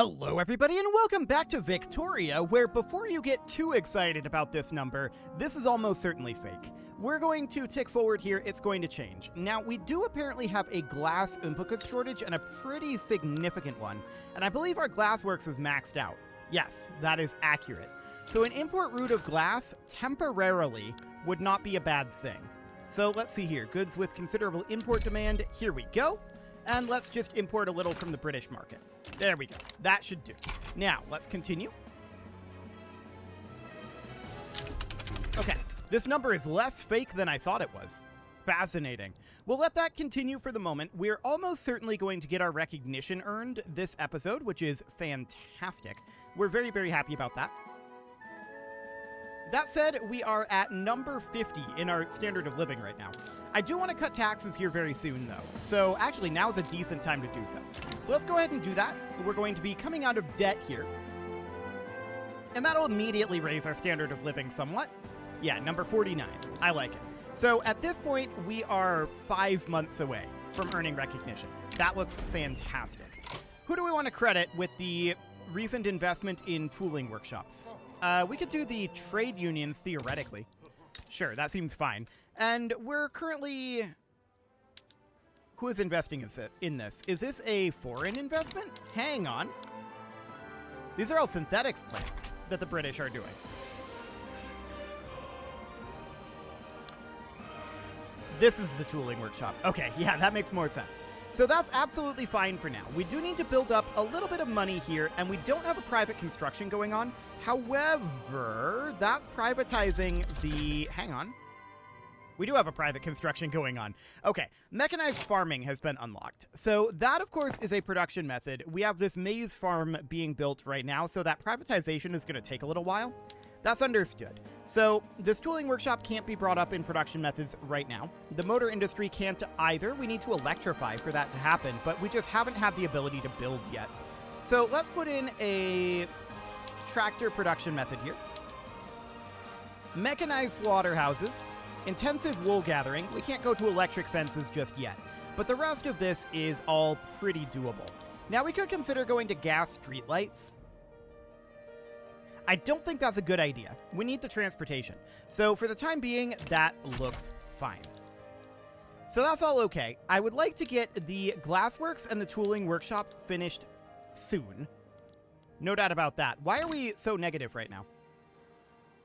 Hello everybody and welcome back to Victoria, where before you get too excited about this number, this is almost certainly fake. We're going to tick forward here, it's going to change. Now, we do apparently have a glass input goods shortage, and a pretty significant one, and I believe our glassworks is maxed out. Yes, that is accurate. So an import route of glass, temporarily, would not be a bad thing. So let's see here, goods with considerable import demand, here we go. And let's just import a little from the British market. There we go. That should do. Now, let's continue. Okay, this number is less fake than I thought it was. Fascinating. We'll let that continue for the moment. We're almost certainly going to get our recognition earned this episode, which is fantastic. We're very, very happy about that. That said, we are at number 50 in our standard of living right now. I do want to cut taxes here very soon, though. So actually, now is a decent time to do so. So let's go ahead and do that. We're going to be coming out of debt here. And that'll immediately raise our standard of living somewhat. Yeah, number 49. I like it. So at this point, we are 5 months away from earning recognition. That looks fantastic. Who do we want to credit with the recent investment in tooling workshops? We could do the trade unions, theoretically. Sure, that seems fine. And we're currently... Who is investing in this? Is this a foreign investment? Hang on. These are all synthetics plants that the British are doing. This is the tooling workshop. Okay, yeah, that makes more sense. So that's absolutely fine for now. We do need to build up a little bit of money here, and we don't have a private construction going on. However, that's privatizing the... Hang on. We do have a private construction going on. Okay, mechanized farming has been unlocked. So that, of course, is a production method. We have this maize farm being built right now, so that privatization is going to take a little while. That's understood. So this tooling workshop can't be brought up in production methods right now. The motor industry can't either. We need to electrify for that to happen, but we just haven't had the ability to build yet. So let's put in a tractor production method here. Mechanized slaughterhouses. Intensive wool gathering. We can't go to electric fences just yet, but the rest of this is all pretty doable. Now we could consider going to gas streetlights. I don't think that's a good idea. We need the transportation. So for the time being, that looks fine. So that's all okay. I would like to get the glassworks and the tooling workshop finished soon. No doubt about that. Why are we so negative right now?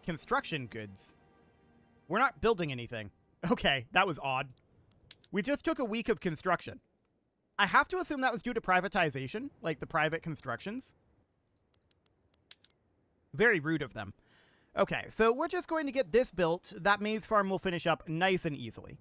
Construction goods. We're not building anything. Okay, that was odd. We just took a week of construction. I have to assume that was due to privatization, like the private constructions. Very rude of them. Okay, so we're just going to get this built. That maize farm will finish up nice and easily.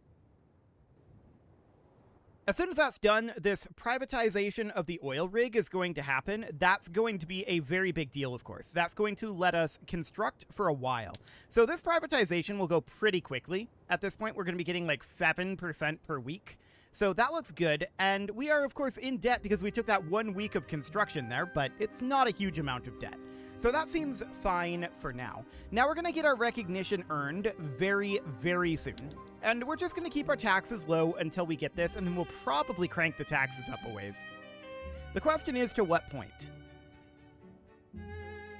As soon as that's done, this privatization of the oil rig is going to happen. That's going to be a very big deal, of course. That's going to let us construct for a while. So this privatization will go pretty quickly. At this point, we're going to be getting like 7% per week. So that looks good. And we are, of course, in debt because we took that 1 week of construction there, but it's not a huge amount of debt. So that seems fine for now. Now we're going to get our recognition earned very, very soon. And we're just going to keep our taxes low until we get this, and then we'll probably crank the taxes up a ways. The question is, to what point?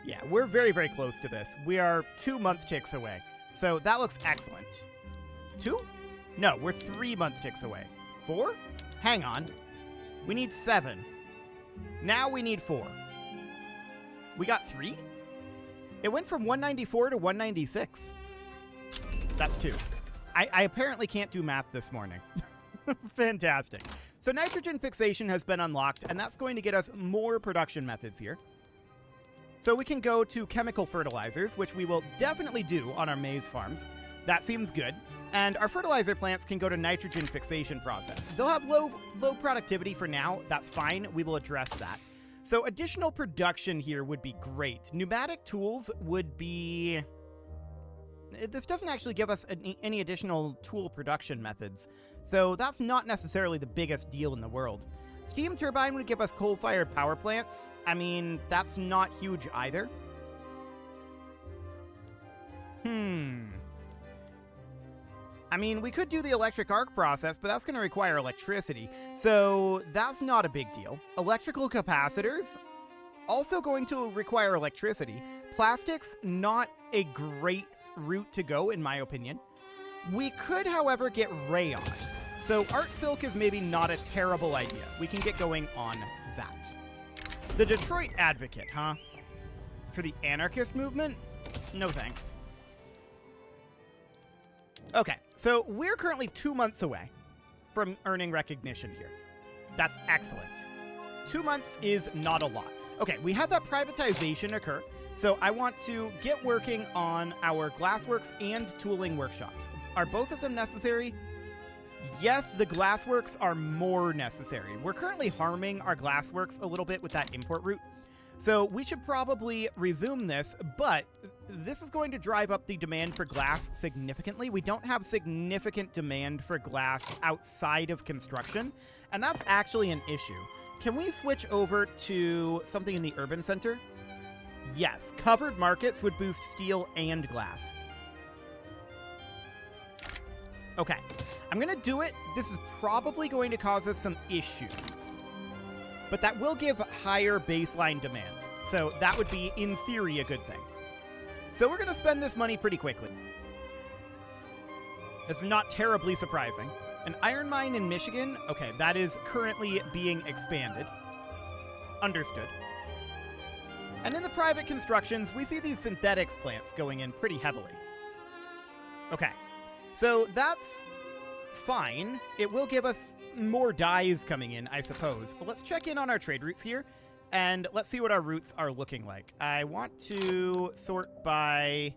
Yeah, we're very, very close to this. We are 2 month ticks away. So that looks excellent. 2? No, we're 3 month ticks away. 4? Hang on. We need 7. Now we need 4. We got 3? It went from 194 to 196. That's 2. I apparently can't do math this morning. Fantastic. So nitrogen fixation has been unlocked, and that's going to get us more production methods here. So we can go to chemical fertilizers, which we will definitely do on our maize farms. That seems good. And our fertilizer plants can go to nitrogen fixation process. They'll have low productivity for now. That's fine. We will address that. So additional production here would be great. Pneumatic tools would be... This doesn't actually give us any additional tool production methods, so that's not necessarily the biggest deal in the world. Steam turbine would give us coal-fired power plants. I mean, that's not huge either. I mean, we could do the electric arc process, but that's going to require electricity, so that's not a big deal. Electrical capacitors? also going to require electricity. Plastics, not a great route to go, in my opinion. We could, however, get rayon. So art silk is maybe not a terrible idea. We can get going on that. The Detroit Advocate, huh? For the anarchist movement? No thanks. Okay, so we're currently 2 months away from earning recognition here. That's excellent. 2 months is not a lot. Okay, we had that privatization occur, so I want to get working on our glassworks and tooling workshops. Are both of them necessary? Yes, the glassworks are more necessary. We're currently harming our glassworks a little bit with that import route, so we should probably resume this, but this is going to drive up the demand for glass significantly. We don't have significant demand for glass outside of construction, and that's actually an issue. Can we switch over to something in the urban center? Yes, covered markets would boost steel and glass. Okay, I'm going to do it. This is probably going to cause us some issues, but that will give higher baseline demand. So that would be, in theory, a good thing. So we're going to spend this money pretty quickly. It's not terribly surprising. An iron mine in Michigan? Okay, that is currently being expanded. Understood. And in the private constructions, we see these synthetics plants going in pretty heavily. Okay, so that's fine. It will give us more dyes coming in, I suppose. But let's check in on our trade routes here, and let's see what our routes are looking like. I want to sort by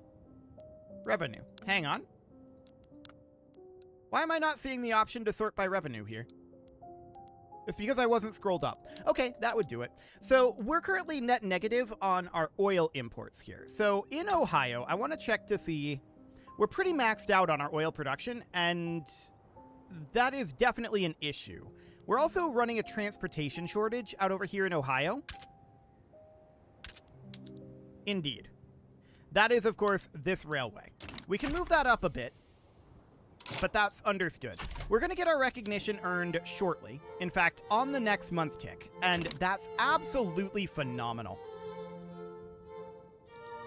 revenue. Hang on. Why am I not seeing the option to sort by revenue here? It's because I wasn't scrolled up. Okay, that would do it. So we're currently net negative on our oil imports here. So in Ohio, I want to check to see... We're pretty maxed out on our oil production, and that is definitely an issue. We're also running a transportation shortage out over here in Ohio. Indeed. That is, of course, this railway. We can move that up a bit, but that's understood. We're going to get our recognition earned shortly. In fact, on the next month tick, and that's absolutely phenomenal.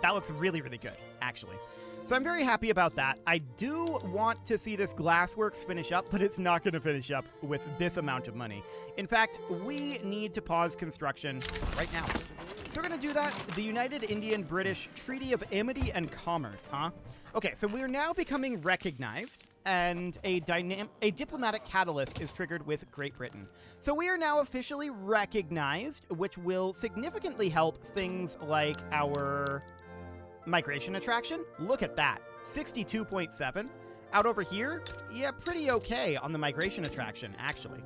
That looks really, really good, actually. So I'm very happy about that. I do want to see this glassworks finish up, but it's not going to finish up with this amount of money. In fact, we need to pause construction right now. So we're going to do that. The United Indian-British Treaty of Amity and Commerce, huh? Okay, so we're now becoming recognized, and a diplomatic catalyst is triggered with Great Britain. So we are now officially recognized, which will significantly help things like our migration attraction. Look at that, 62.7. Out over here, yeah, pretty okay on the migration attraction, actually.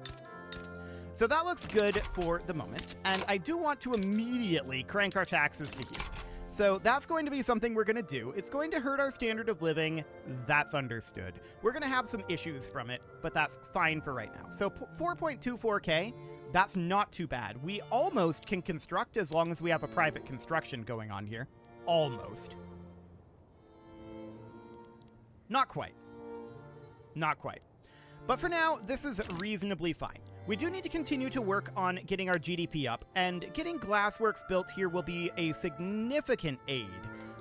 So that looks good for the moment, and I do want to immediately crank our taxes to here. So that's going to be something we're going to do. It's going to hurt our standard of living. That's understood. We're going to have some issues from it, but that's fine for right now. So 4.24K, that's not too bad. We almost can construct as long as we have a private construction going on here. Almost. Not quite. Not quite. But for now, this is reasonably fine. We do need to continue to work on getting our GDP up, and getting glassworks built here will be a significant aid.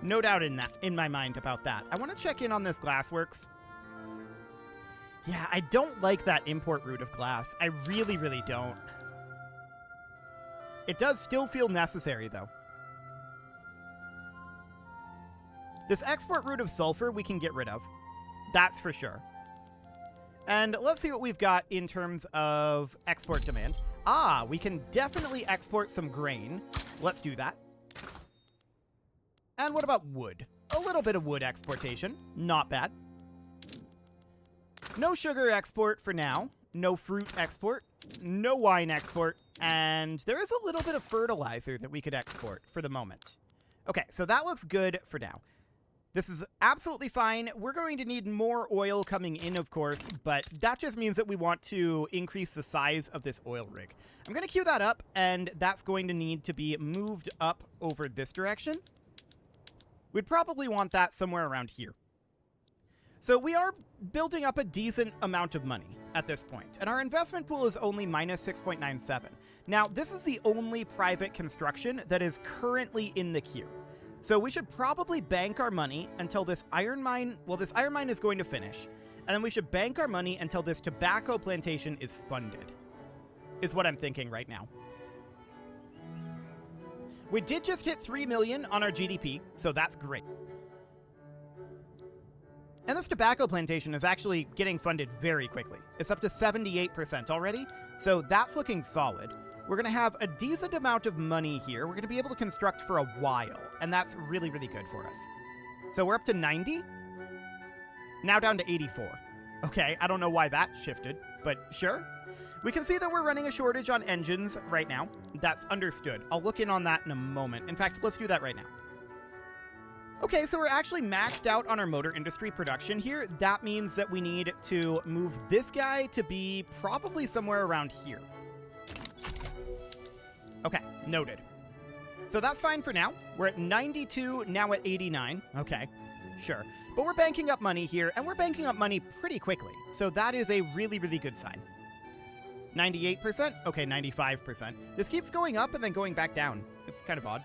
No doubt in my mind about that. I want to check in on this glassworks. Yeah, I don't like that import route of glass. I really, really don't. It does still feel necessary, though. This export route of sulfur we can get rid of. That's for sure. And let's see what we've got in terms of export demand. Ah, we can definitely export some grain. Let's do that. And what about wood? A little bit of wood exportation. Not bad. No sugar export for now. No fruit export. No wine export. And there is a little bit of fertilizer that we could export for the moment. Okay, so that looks good for now. This is absolutely fine. We're going to need more oil coming in, of course, but that just means that we want to increase the size of this oil rig. I'm going to queue that up, and that's going to need to be moved up over this direction. We'd probably want that somewhere around here. So we are building up a decent amount of money at this point, and our investment pool is only minus 6.97. Now, this is the only private construction that is currently in the queue. So we should probably bank our money until this iron mine, well, this iron mine is going to finish, and then we should bank our money until this tobacco plantation is funded, is what I'm thinking right now. We did just hit 3 million on our GDP, so that's great. And this tobacco plantation is actually getting funded very quickly. It's up to 78% already, so that's looking solid. We're going to have a decent amount of money here. We're going to be able to construct for a while, and that's really, really good for us. So we're up to 90. Now down to 84. Okay, I don't know why that shifted, but sure. We can see that we're running a shortage on engines right now. That's understood. I'll look in on that in a moment. In fact, let's do that right now. Okay, so we're actually maxed out on our motor industry production here. That means that we need to move this guy to be probably somewhere around here. Okay, noted. So that's fine for now. We're at 92, now at 89. Okay, sure. But we're banking up money here, and we're banking up money pretty quickly. So that is a really, really good sign. 98%? Okay, 95%. This keeps going up and then going back down. It's kind of odd.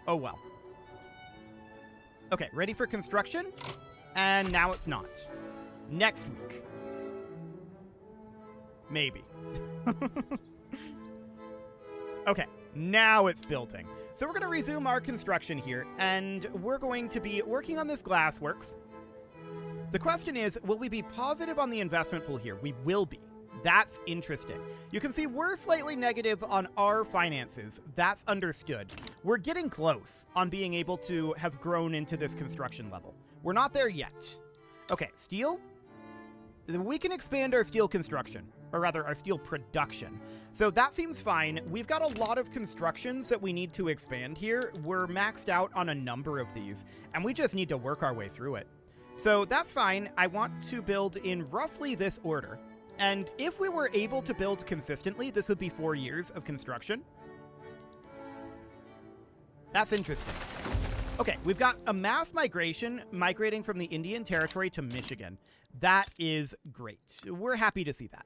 Oh well. Okay, ready for construction? And now it's not. Next week. Maybe. Okay, now it's building. So we're going to resume our construction here, and we're going to be working on this glassworks. The question is, will we be positive on the investment pool here? We will be. That's interesting. You can see we're slightly negative on our finances. That's understood. We're getting close on being able to have grown into this construction level. We're not there yet. Okay, steel. We can expand our steel construction, or rather our steel production. So that seems fine. We've got a lot of constructions that we need to expand here. We're maxed out on a number of these, and we just need to work our way through it. So that's fine. I want to build in roughly this order. And if we were able to build consistently, this would be 4 years of construction. That's interesting. Okay, we've got a mass migration migrating from the Indian Territory to Michigan. That is great. We're happy to see that.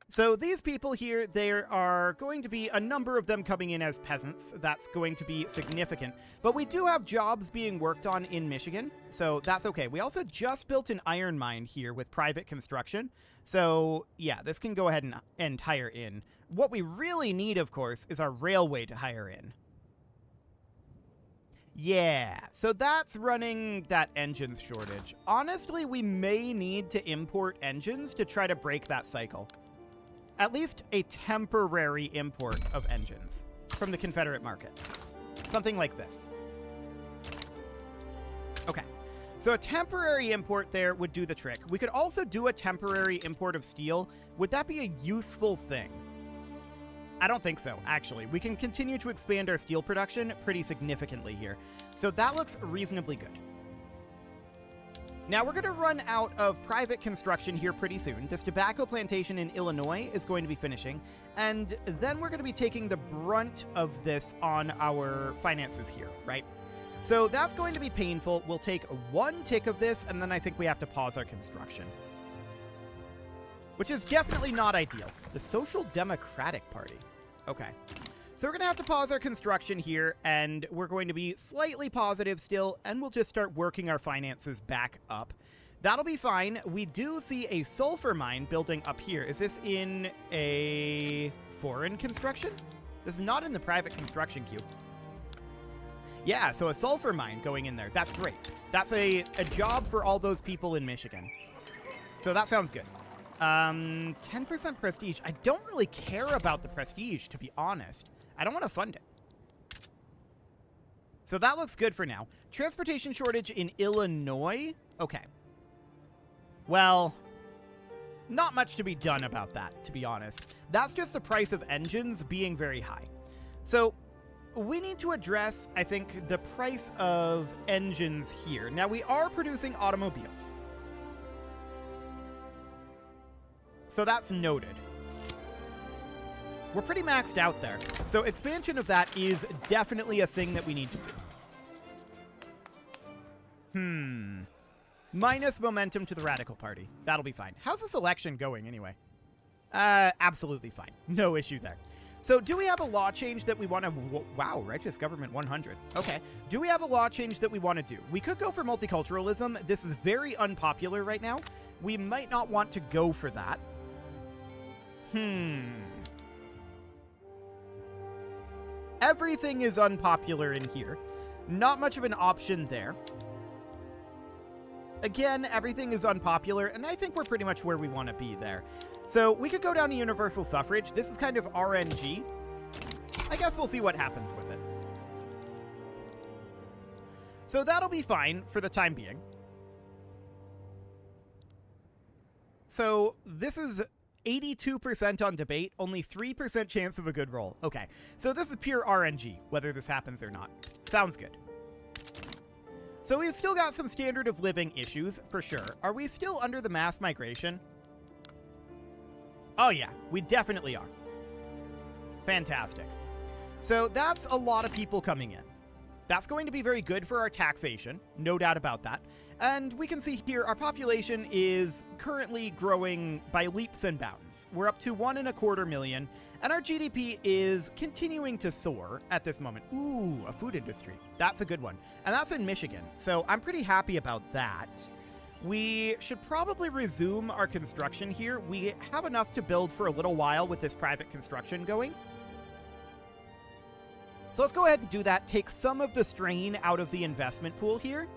So these people here, there are going to be a number of them coming in as peasants. That's going to be significant. But we do have jobs being worked on in Michigan, so that's okay. We also just built an iron mine here with private construction. So yeah, this can go ahead and hire in. What we really need, of course, is our railway to hire in. Yeah, so that's running that engines shortage. Honestly, we may need to import engines to try to break that cycle. At least a temporary import of engines from the Confederate market. Something like this. Okay, so a temporary import there would do the trick. We could also do a temporary import of steel. Would that be a useful thing? I don't think so, actually. We can continue to expand our steel production pretty significantly here. So that looks reasonably good. Now, we're going to run out of private construction here pretty soon. This tobacco plantation in Illinois is going to be finishing, and then we're going to be taking the brunt of this on our finances here, right? So that's going to be painful. We'll take 1 tick of this, and then I think we have to pause our construction, which is definitely not ideal. The Social Democratic Party. Okay. So we're going to have to pause our construction here, and we're going to be slightly positive still, and we'll just start working our finances back up. That'll be fine. We do see a sulfur mine building up here. Is this in a foreign construction? This is not in the private construction queue. Yeah, so a sulfur mine going in there. That's great. That's a job for all those people in Michigan. So that sounds good. 10% prestige. I don't really care about the prestige, to be honest. I don't want to fund it. So that looks good for now. Transportation shortage in Illinois? Okay. Well, not much to be done about that, to be honest. That's just the price of engines being very high. So we need to address, I think, the price of engines here. Now, we are producing automobiles. So that's noted. We're pretty maxed out there. So expansion of that is definitely a thing that we need to do. Minus momentum to the Radical Party. That'll be fine. How's this election going anyway? Absolutely fine. No issue there. So do we have a law change that we want to... Wow, Righteous Government 100. Okay. Do we have a law change that we want to do? We could go for multiculturalism. This is very unpopular right now. We might not want to go for that. Everything is unpopular in here. Not much of an option there. Again, everything is unpopular, and I think we're pretty much where we want to be there. So we could go down to universal suffrage. This is kind of RNG. I guess we'll see what happens with it. So that'll be fine for the time being. So this is 82% on debate, only 3% chance of a good roll. Okay, so this is pure RNG, whether this happens or not. Sounds good. So we've still got some standard of living issues, for sure. Are we still under the mass migration? Oh yeah, we definitely are. Fantastic. So that's a lot of people coming in. That's going to be very good for our taxation, no doubt about that. And we can see here our population is currently growing by leaps and bounds. We're up to 1.25 million, and our GDP is continuing to soar at this moment. Ooh, a food industry. That's a good one. And that's in Michigan, so I'm pretty happy about that. We should probably resume our construction here. We have enough to build for a little while with this private construction going. So let's go ahead and do that, take some of the strain out of the investment pool here.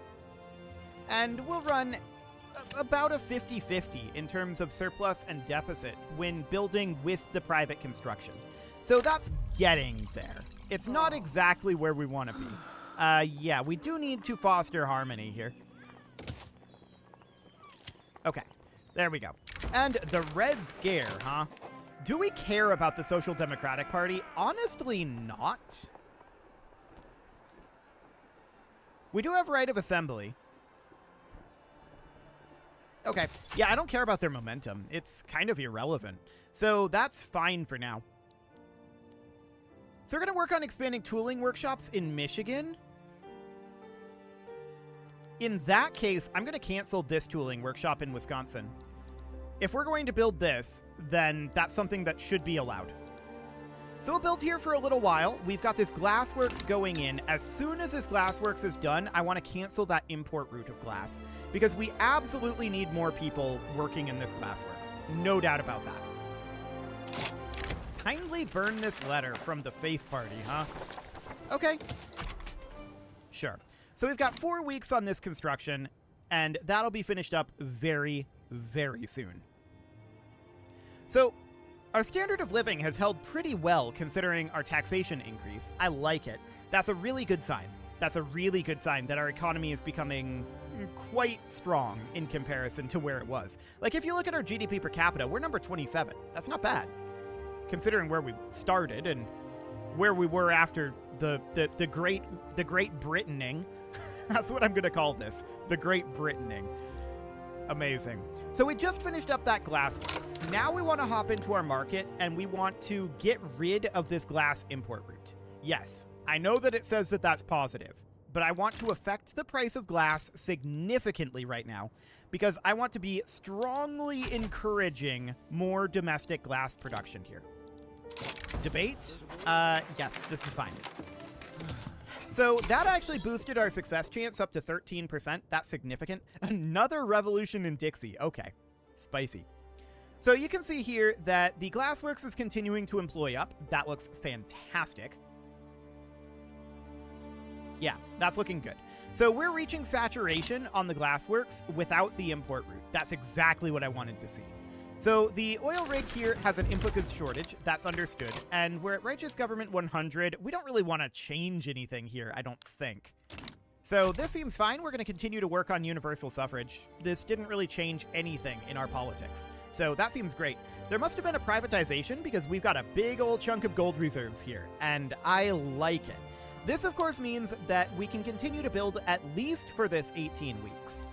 And we'll run about a 50-50 in terms of surplus and deficit when building with the private construction. So that's getting there. It's not exactly where we want to be. Yeah, we do need to foster harmony here. Okay, there we go. And the Red Scare, huh? Do we care about the Social Democratic Party? Honestly, not. We do have right of assembly. Okay, yeah, I don't care about their momentum. It's kind of irrelevant. So that's fine for now. So we're going to work on expanding tooling workshops in Michigan. In that case, I'm going to cancel this tooling workshop in Wisconsin. If we're going to build this, then that's something that should be allowed. So we'll build here for a little while. We've got this glassworks going in. As soon as this glassworks is done, I want to cancel that import route of glass because we absolutely need more people working in this glassworks. No doubt about that. Kindly burn this letter from the Faith Party, huh? Okay. Sure. So we've got 4 weeks on this construction, and that'll be finished up very, very soon. So our standard of living has held pretty well considering our taxation increase. I like it. That's a really good sign. That's a really good sign that our economy is becoming quite strong in comparison to where it was. Like, if you look at our GDP per capita, we're number 27. That's not bad, considering where we started and where we were after the Great Britaning. That's what I'm going to call this, the Great Britaning. Amazing. So we just finished up that glassworks. Now we want to hop into our market and we want to get rid of this glass import route. Yes, I know that it says that that's positive, but I want to affect the price of glass significantly right now because I want to be strongly encouraging more domestic glass production here. Debate? Yes, this is fine. So that actually boosted our success chance up to 13%. That's significant. Another revolution in Dixie. Okay, spicy. So you can see here that the glassworks is continuing to employ up. That looks fantastic. Yeah, that's looking good. So we're reaching saturation on the glassworks without the import route. That's exactly what I wanted to see. So the oil rig here has an input goods shortage. That's understood. And we're at Righteous Government 100. We don't really want to change anything here, I don't think. So this seems fine. We're going to continue to work on universal suffrage. This didn't really change anything in our politics. So that seems great. There must have been a privatization because we've got a big old chunk of gold reserves here, and I like it. This, of course, means that we can continue to build at least for this 18 weeks.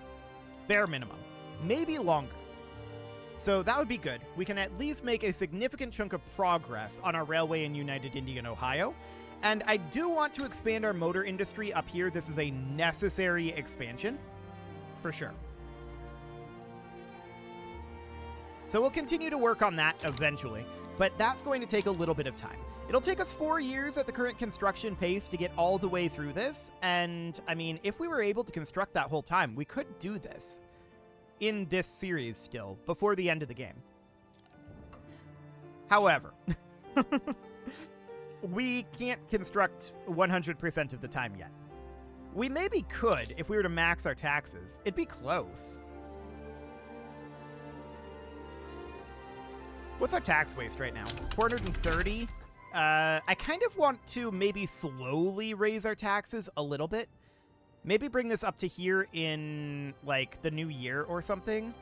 Bare minimum. Maybe longer. So that would be good. We can at least make a significant chunk of progress on our railway in United Indian Ohio. And I do want to expand our motor industry up here. This is a necessary expansion. for sure. So we'll continue to work on that eventually, but that's going to take a little bit of time. It'll take us 4 years at the current construction pace to get all the way through this, and, I mean, if we were able to construct that whole time, we could do this in this series still, before the end of the game. However, we can't construct 100% of the time yet. We maybe could if we were to max our taxes. It'd be close. What's our tax waste right now? 430? I kind of want to maybe slowly raise our taxes a little bit. Maybe bring this up to here in, like, the new year or something.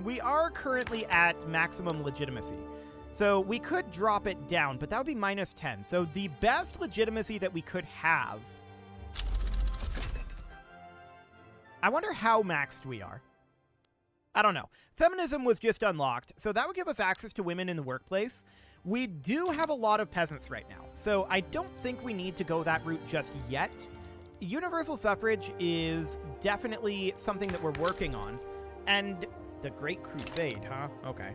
We are currently at maximum legitimacy. So we could drop it down, but that would be minus 10. So the best legitimacy that we could have... I wonder how maxed we are. I don't know. Feminism was just unlocked, so that would give us access to women in the workplace. We do have a lot of peasants right now, so I don't think we need to go that route just yet. Universal suffrage is definitely something that we're working on. And the Great Crusade, huh? Okay.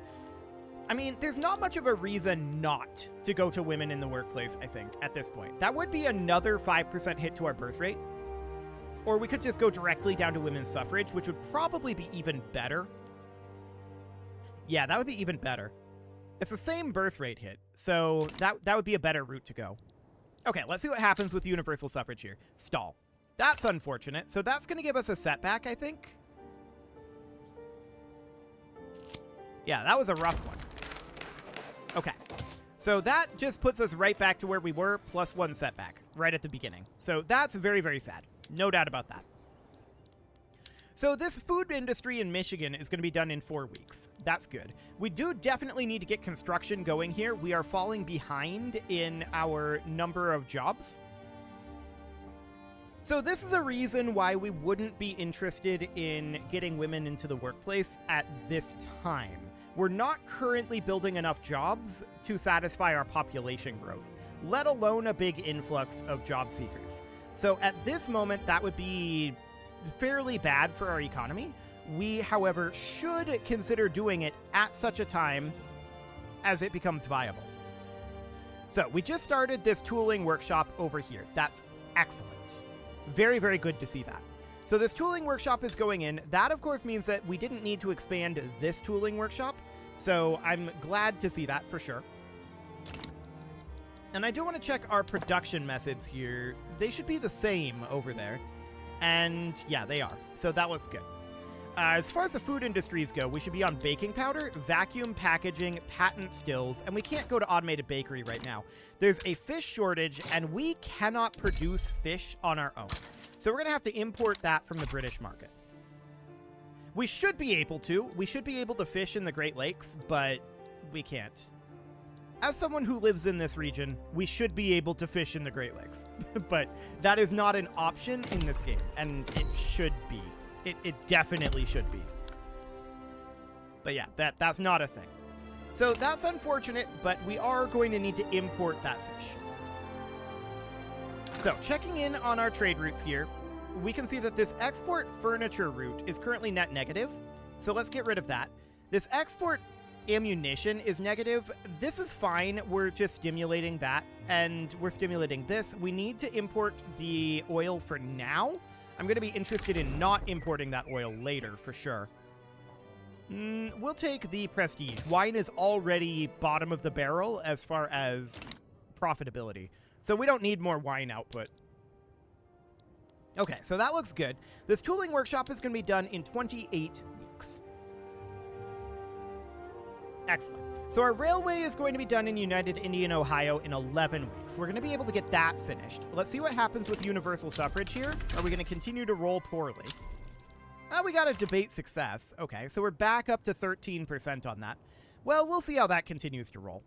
I mean, there's not much of a reason not to go to women in the workplace, I think, at this point. That would be another 5% hit to our birth rate. Or we could just go directly down to women's suffrage, which would probably be even better. Yeah, that would be even better. It's the same birth rate hit, so that would be a better route to go. Okay, let's see what happens with universal suffrage here. Stall. That's unfortunate, so that's going to give us a setback, I think. Yeah, that was a rough one. Okay. So that just puts us right back to where we were, plus 1 setback, right at the beginning. So that's very, very sad. No doubt about that. So this food industry in Michigan is going to be done in 4 weeks. That's good. We do definitely need to get construction going here. We are falling behind in our number of jobs. So this is a reason why we wouldn't be interested in getting women into the workplace at this time. We're not currently building enough jobs to satisfy our population growth, let alone a big influx of job seekers. So at this moment, that would be fairly bad for our economy. We, however, should consider doing it at such a time as it becomes viable. So we just started this tooling workshop over here. That's excellent. Very, very good to see that. So this tooling workshop is going in. That, of course, means that we didn't need to expand this tooling workshop. So I'm glad to see that for sure. And I do want to check our production methods here. They should be the same over there. And yeah, they are. So that looks good. As far as the food industries go, we should be on baking powder, vacuum packaging, patent skills, and we can't go to automated bakery right now. There's a fish shortage, and we cannot produce fish on our own. So we're going to have to import that from the British market. We should be able to. We should be able to fish in the Great Lakes, but we can't. As someone who lives in this region, we should be able to fish in the Great Lakes. But that is not an option in this game, and it should be. It definitely should be. But yeah, that's not a thing. So that's unfortunate, but we are going to need to import that fish. So checking in on our trade routes here, we can see that this export furniture route is currently net negative. So let's get rid of that. This export ammunition is negative. This is fine. We're just stimulating that, and we're stimulating this. We need to import the oil for now. I'm going to be interested in not importing that oil later, for sure. We'll take the prestige. Wine is already bottom of the barrel as far as profitability, so we don't need more wine output. Okay, so that looks good. This tooling workshop is going to be done in 28 weeks. Excellent. So our railway is going to be done in United Indian, Ohio in 11 weeks. We're going to be able to get that finished. Let's see what happens with universal suffrage here. Are we going to continue to roll poorly? We got a debate success. Okay, so we're back up to 13% on that. Well, we'll see how that continues to roll.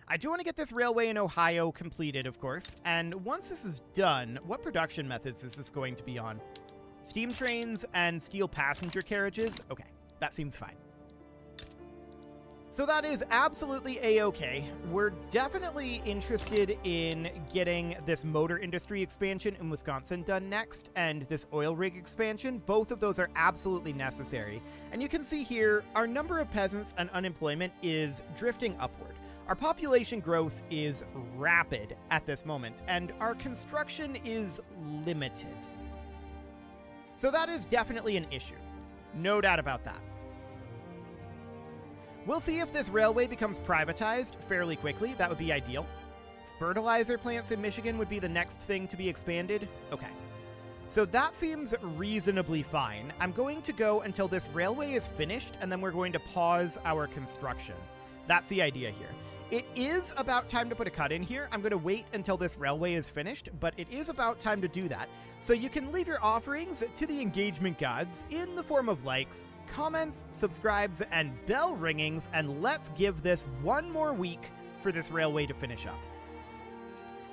I do want to get this railway in Ohio completed, of course. And once this is done, what production methods is this going to be on? Steam trains and steel passenger carriages? Okay, that seems fine. So that is absolutely a-okay. We're definitely interested in getting this motor industry expansion in Wisconsin done next, and this oil rig expansion. Both of those are absolutely necessary. And you can see here, our number of peasants and unemployment is drifting upward. Our population growth is rapid at this moment, and our construction is limited. So that is definitely an issue. No doubt about that. We'll see if this railway becomes privatized fairly quickly. That would be ideal. Fertilizer plants in Michigan would be the next thing to be expanded. Okay. So that seems reasonably fine. I'm going to go until this railway is finished, and then we're going to pause our construction. That's the idea here. It is about time to put a cut in here. I'm going to wait until this railway is finished, but it is about time to do that. So you can leave your offerings to the engagement gods in the form of likes, comments, subscribes, and bell ringings, and let's give this one more week for this railway to finish up.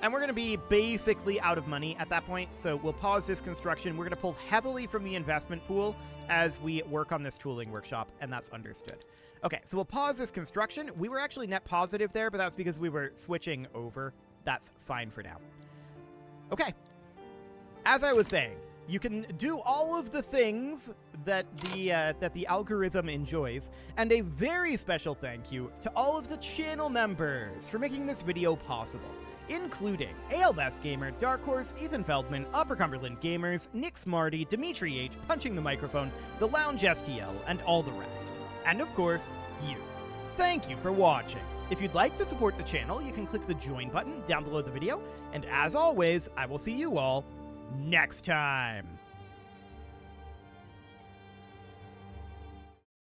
And we're going to be basically out of money at that point, so we'll pause this construction. We're going to pull heavily from the investment pool as we work on this tooling workshop, and that's understood. Okay, so we'll pause this construction. We were actually net positive there, but that's because we were switching over. That's fine for now. Okay. As I was saying, you can do all of the things that the algorithm enjoys, and a very special thank you to all of the channel members for making this video possible, including ALS Gamer, Dark Horse, Ethan Feldman, Upper Cumberland Gamers, Nick Smarty, Dimitri H, Punching the Microphone, The Lounge STL, and all the rest. And of course, you. Thank you for watching. If you'd like to support the channel, you can click the join button down below the video, and as always, I will see you all next time.